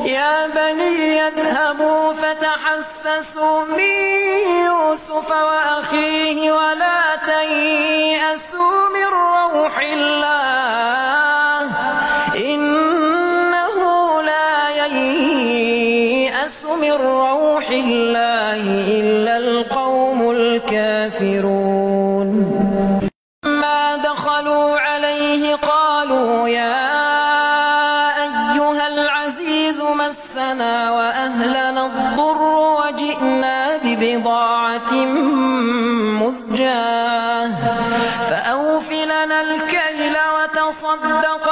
يا بني اذهبوا فتحسسوا من يوسف وأخيه ولا تيأسوا من روح الله إنه لا ييأس من روح الله إلا القوم الكافرون. ما دخلوا عليه قالوا يا أيها العزيز مسنا وأهلنا الضر وجئنا ببضاعة مزجاة فأوف لنا الكيل وتصدق